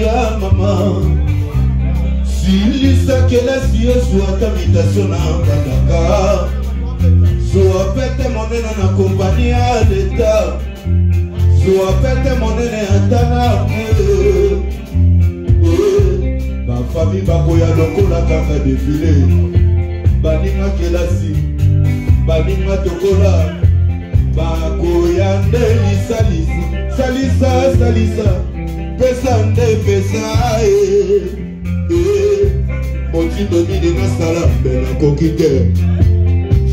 ya mama silisa kelasi yosu atamitation na bandaka Soa pete monene na kompani ya leta Soa pete monene atana Ba fami bako ya lokola kaka defile Baninga kelasi Baninga tokola Bako ya ndeli salisa Salisa Pesa nde pesa Motindo nini na salambe na kokite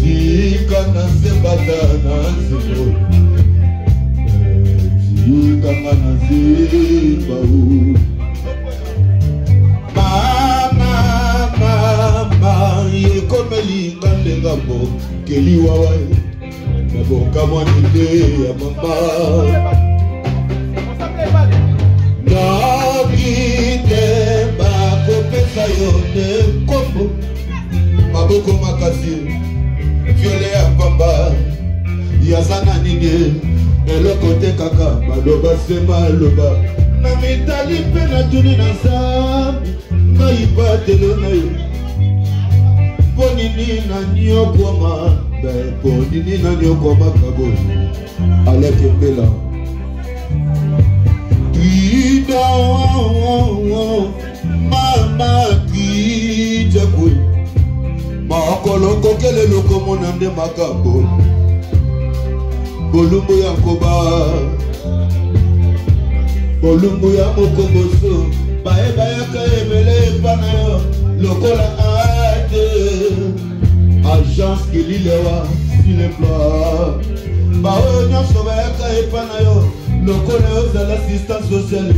Tika na zebata na zebo Tika na zeba Mama Yekomeli ngande ngambo Keli wawai Maboka mwanide ya mama Nakite bako pesa yote kombo Maboko makasi Viole ya pamba Yazana nini Elokote kaka Maloba sema loba Na mitali pena tuni na zambi Na ibatelo na yo Ponini na nyokoma Ponini na nyokoma kaboni Aleke mbela Tuida Mama Tuida kwe Makoloko kele loko monande makabo Bolumbu ya koba Bolumbu ya mokoboso Bae bae kaemele panayo Lokola ade Agence kililewa Silemploa Bao nyonso bae kae panayo Lokola yoza l'assistance sociale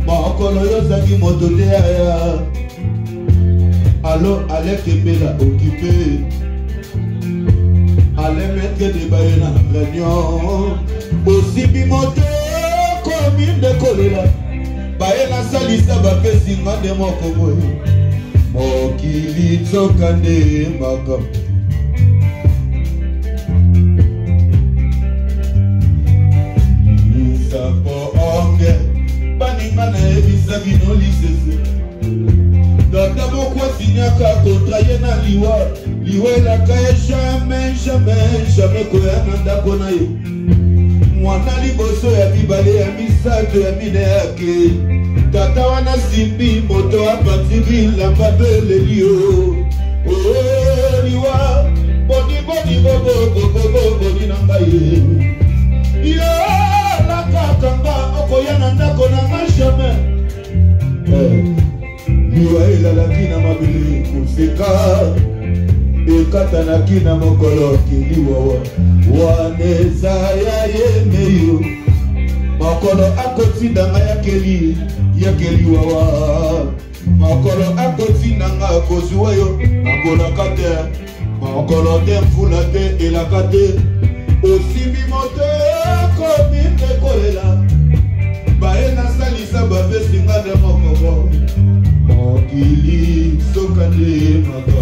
Makolo yoza ki motote aya Allo Alec Kebela occupé Allez mettre des bails dans la réunion Aussi bimote commune de Kolela Baye na salisa bapesi ngande moko boye Mokili tsokande makam Isapo onge Baninga na ebisa bino lisese Data beaucoup signaka contraye na liwa Liwa la kaye jamais koya nanda kona yo Mwana liboso ya bibale ya misato ya mine yake Tata wana simbi moto apatiri lamba bele liyo Oh liwa Boni boni nanga ye Yo la kakanga okoya nanda kona ma jamais Liwa elalaki na mabele kuseka Ekata na kina mokolo kiliwawa Waneza ya yemeyo Makolo akotinda nga ya keliwawa Makolo akotinda nga kozuwayo Angola kate Makolo te mfula te elakate Osimi moto komite kolela Bae na salisa bapesi nga de mokobo Mokili sokande makabo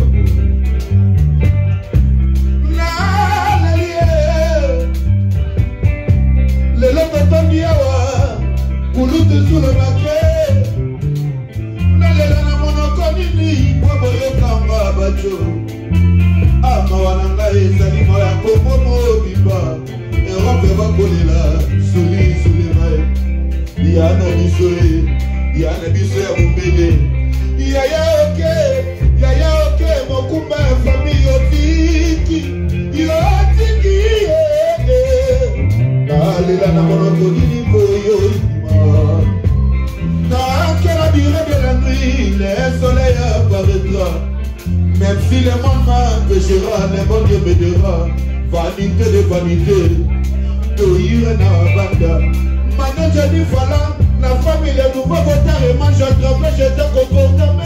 Lelo totondi awa Kulutu sule make Nalela na monoko nini Waboyo kamba bacho Ama wananga ezali moya komomo bimba Europe bakolela Suli mae Yana biso ya mumbele Yaya oke Mokumba ya fami yotiki Yotiki Nalela na monoko nini koyo ima Nakela durée de la nuit Le soleil apparaîtra Même si le monde m'empêchera Le bon Dieu m'aidera Vanité de vanité Toire na banda Manager di fala La famille le nouveau votard Et mange à travers J'ai un comportement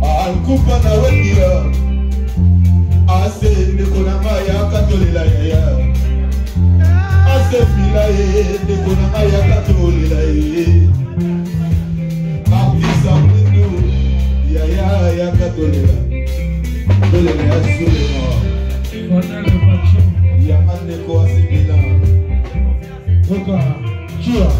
Al coupa na wendira Ase nekonama ya katolela yaya Ase fila nekonama ya katolela Abdisa mwendo ya katolela Tolela ya sulema Yamane kwa simila Toka Chua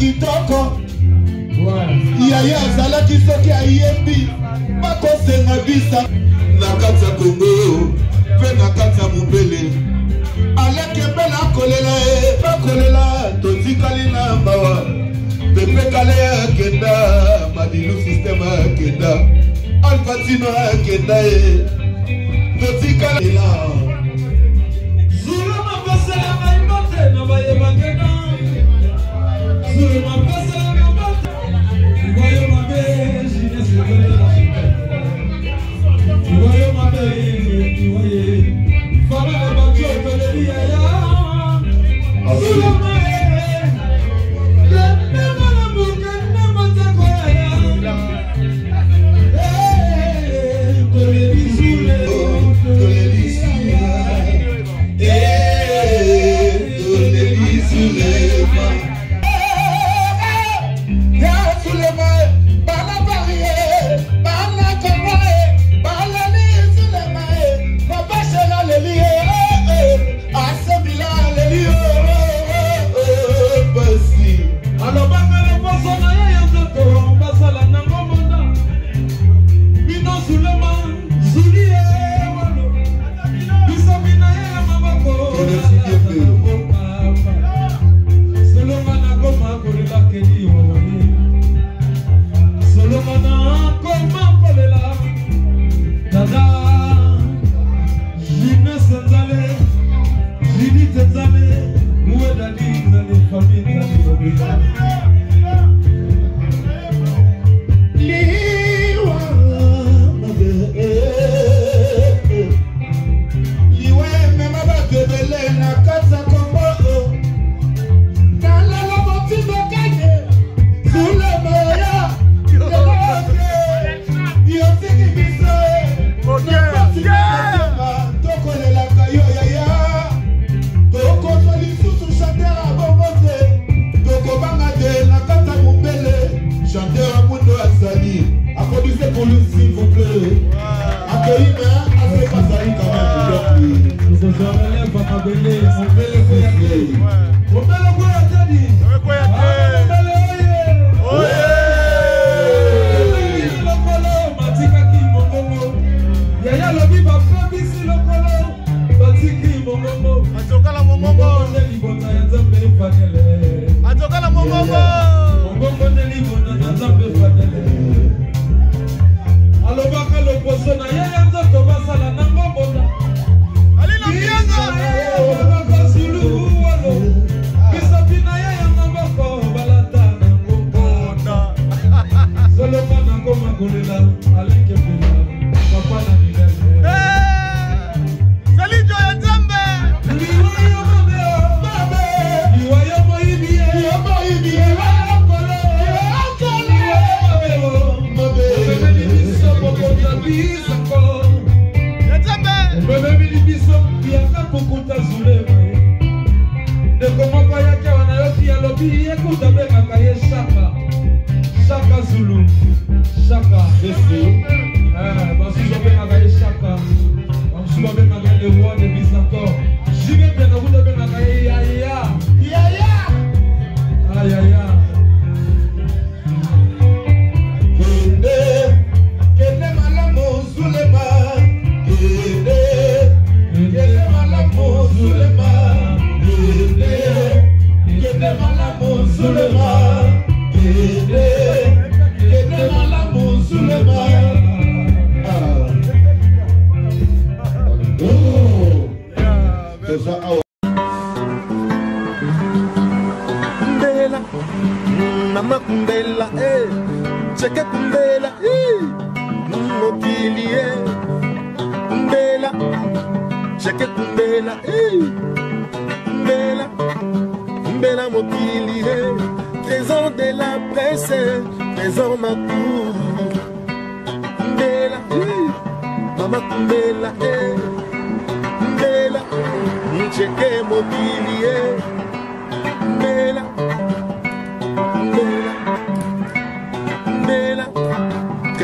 kitoko yaya azalaki soki ayembi bakosenga bisa na kati ya Kongo mpe na kati ya mobele alekembela akolela ye bakolela totikali na mbawa pepe kale akenda madilu systeme akenda alfatino akenda ye totikali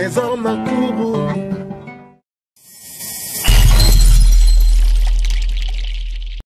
Trésor Makourou,